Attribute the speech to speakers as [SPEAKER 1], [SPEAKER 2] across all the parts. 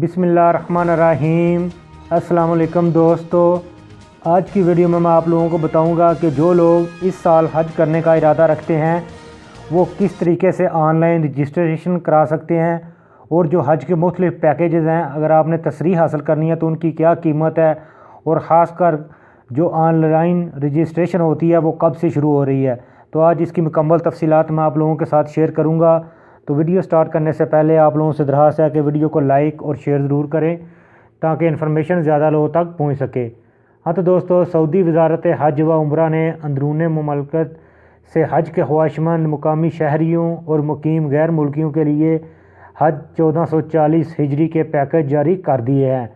[SPEAKER 1] بسم اللہ الرحمن الرحیم۔ السلام علیکم دوستو، آج کی ویڈیو میں آپ لوگوں کو بتاؤں گا کہ جو لوگ اس سال حج کرنے کا ارادہ رکھتے ہیں وہ کس طریقے سے آن لائن رجسٹریشن کرا سکتے ہیں، اور جو حج کے مختلف پیکیجز ہیں اگر آپ نے تصریح حاصل کرنی ہے تو ان کی کیا قیمت ہے، اور خاص کر جو آن لائن رجسٹریشن ہوتی ہے وہ کب سے شروع ہو رہی ہے۔ تو آج اس کی مکمل تفصیلات میں آپ لوگوں کے ساتھ شیئر کروں گا۔ تو ویڈیو سٹارٹ کرنے سے پہلے آپ لوگوں سے درخواست ہے کہ ویڈیو کو لائک اور شیئر ضرور کریں تاکہ انفارمیشن زیادہ لوگوں تک پہنچ سکے۔ ہاں تو دوستو، سعودی وزارت حج و عمرہ نے اندرون مملکت سے حج کے خواہشمند مقامی شہریوں اور مقیم غیر ملکیوں کے لیے حج 1440 ہجری کے پیکج جاری کر دیے ہیں۔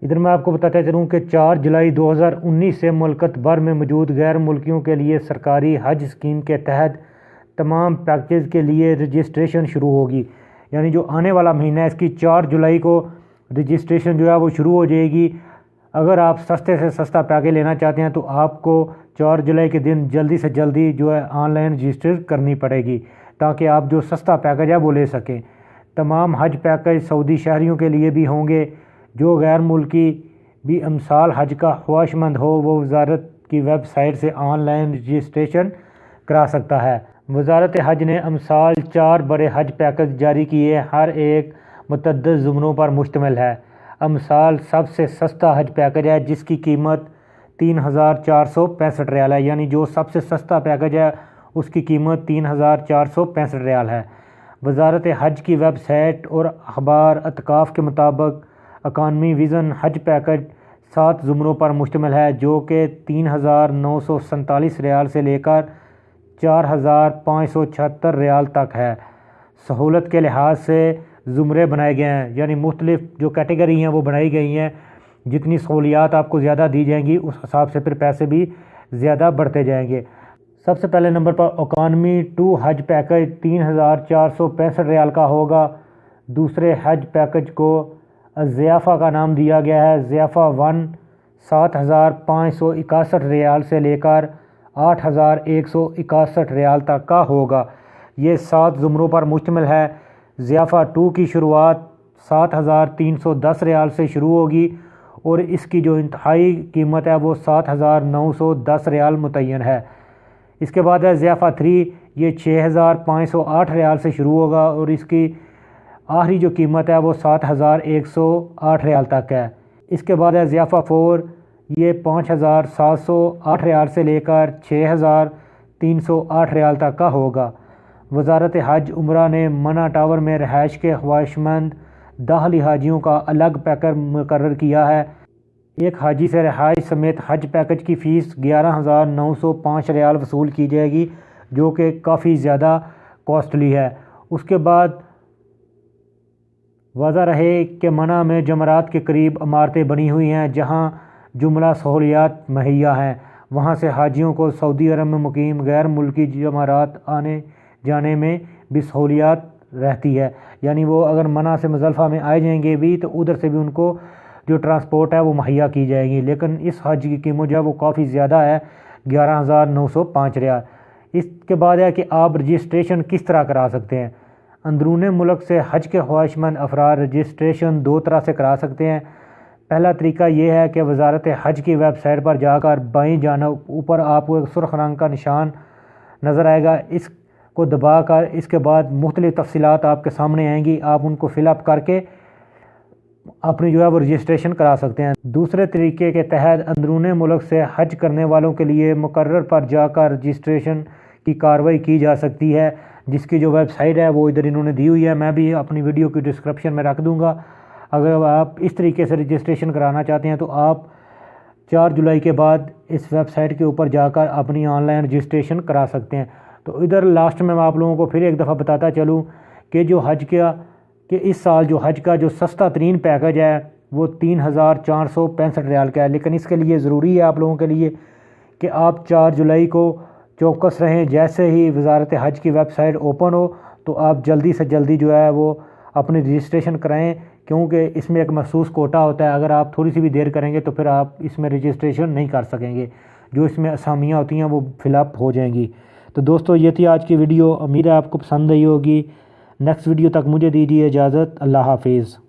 [SPEAKER 1] ادھر میں آپ کو بتاتا چلوں کہ 4 جولائی 2019 سے مملکت بھر میں موجود غیر ملکیوں کے لیے سرکاری حج اسکیم کے تحت تمام پیکیج کے لیے رجسٹریشن شروع ہوگی، یعنی جو آنے والا مہینہ ہے اس کی 4 جولائی کو رجسٹریشن جو ہے وہ شروع ہو جائے گی۔ اگر آپ سستے سے سستا پیکیج لینا چاہتے ہیں تو آپ کو 4 جولائی کے دن جلدی سے جلدی جو ہے آن لائن رجسٹر کرنی پڑے گی تاکہ آپ جو سستا پیکیج ہے وہ لے سکیں۔ تمام حج پیکیج سعودی شہریوں کے لیے بھی ہوں گے۔ جو غیر ملکی بھی امسال حج کا خواہشمند ہو وہ وزارت کی ویب سائٹ سے آن لائن رجسٹریشن کرا سکتا ہے۔ وزارت حج نے امسال 4 بڑے حج پیکج جاری کیے، ہر ایک متعدد زمروں پر مشتمل ہے۔ امسال سب سے سستا حج پیکج ہے جس کی قیمت 3465 ریال ہے، یعنی جو سب سے سستا پیکج ہے اس کی قیمت 3465 ریال ہے۔ وزارت حج کی ویب سائٹ اور اخبار اعتکاف کے مطابق اکانومی ویژن حج پیکج 7 زمروں پر مشتمل ہے جو کہ 3947 ریال سے لے کر 4576 ریال تک ہے۔ سہولت کے لحاظ سے زمرے بنائے گئے ہیں، یعنی مختلف جو کیٹیگری ہیں وہ بنائی گئی ہیں۔ جتنی سہولیات آپ کو زیادہ دی جائیں گی اس حساب سے پھر پیسے بھی زیادہ بڑھتے جائیں گے۔ سب سے پہلے نمبر پر اکانومی 2 حج پیکج 3465 ریال کا ہوگا۔ دوسرے حج پیکج کو ضیافہ کا نام دیا گیا ہے۔ ضیافہ 1 7561 ریال سے لے کر 8161 ریال تک کا ہوگا۔ یہ 7 زمروں پر مشتمل ہے۔ ضیافہ 2 کی شروعات 7310 ریال سے شروع ہوگی اور اس کی جو انتہائی قیمت ہے وہ 7910 ریال متعین ہے۔ اس کے بعد ہے ضیافہ 3، یہ 6508 ریال سے شروع ہوگا اور اس کی آخری جو قیمت ہے وہ 7108 ریال تک ہے۔ اس کے بعد ہے ضیافہ 4، یہ 5708 ریال سے لے کر 6308 ریال تک کا ہوگا۔ وزارت حج عمرہ نے منہ ٹاور میں رہائش کے خواہشمند داخلی حاجیوں کا الگ پیکج مقرر کیا ہے۔ ایک حاجی سے رہائش سمیت حج پیکج کی فیس 11905 ریال وصول کی جائے گی جو کہ کافی زیادہ کاسٹلی ہے۔ اس کے بعد واضح رہے کہ منہ میں جمرات کے قریب عمارتیں بنی ہوئی ہیں جہاں جملہ سہولیات مہیا ہیں۔ وہاں سے حاجیوں کو سعودی عرب میں مقیم غیر ملکی جمرات آنے جانے میں بھی سہولیات رہتی ہے، یعنی وہ اگر منہ سے مزدلفہ میں آئے جائیں گے بھی تو ادھر سے بھی ان کو جو ٹرانسپورٹ ہے وہ مہیا کی جائے گی، لیکن اس حج کی قیمت جو ہے وہ کافی زیادہ ہے، 11905 ریال۔ اس کے بعد ہے کہ آپ رجسٹریشن کس طرح کرا سکتے ہیں۔ اندرون ملک سے حج کے خواہشمند افراد رجسٹریشن 2 طرح سے کرا سکتے ہیں۔ پہلا طریقہ یہ ہے کہ وزارت حج کی ویب سائٹ پر جا کر بائیں جانب اوپر آپ کو ایک سرخ رنگ کا نشان نظر آئے گا، اس کو دبا کر اس کے بعد مختلف تفصیلات آپ کے سامنے آئیں گی، آپ ان کو فل اپ کر کے اپنی جو ہے وہ رجسٹریشن کرا سکتے ہیں۔ دوسرے طریقے کے تحت اندرون ملک سے حج کرنے والوں کے لیے مقرر پر جا کر رجسٹریشن کی کارروائی کی جا سکتی ہے، جس کی جو ویب سائٹ ہے وہ ادھر انہوں نے دی ہوئی ہے، میں بھی اپنی ویڈیو کی ڈسکرپشن میں رکھ دوں گا۔ اگر آپ اس طریقے سے رجسٹریشن کرانا چاہتے ہیں تو آپ 4 جولائی کے بعد اس ویب سائٹ کے اوپر جا کر اپنی آن لائن رجسٹریشن کرا سکتے ہیں۔ تو ادھر لاسٹ میں آپ لوگوں کو پھر ایک دفعہ بتاتا چلوں کہ جو حج کا کہ اس سال جو حج کا جو سستا ترین پیکج ہے وہ 3465 ریال کا ہے، لیکن اس کے لیے ضروری ہے آپ لوگوں کے لیے کہ آپ 4 جولائی کو چوکس رہیں۔ جیسے ہی وزارت حج کی ویب سائٹ اوپن ہو تو آپ جلدی سے جلدی جو ہے وہ اپنی رجسٹریشن کرائیں، کیونکہ اس میں ایک مخصوص کوٹا ہوتا ہے، اگر آپ تھوڑی سی بھی دیر کریں گے تو پھر آپ اس میں رجسٹریشن نہیں کر سکیں گے، جو اس میں اسامیاں ہوتی ہیں وہ فل اپ ہو جائیں گی۔ تو دوستو یہ تھی آج کی ویڈیو، امید ہے آپ کو پسند آئی ہوگی۔ نیکسٹ ویڈیو تک مجھے دیجیے اجازت، اللہ حافظ۔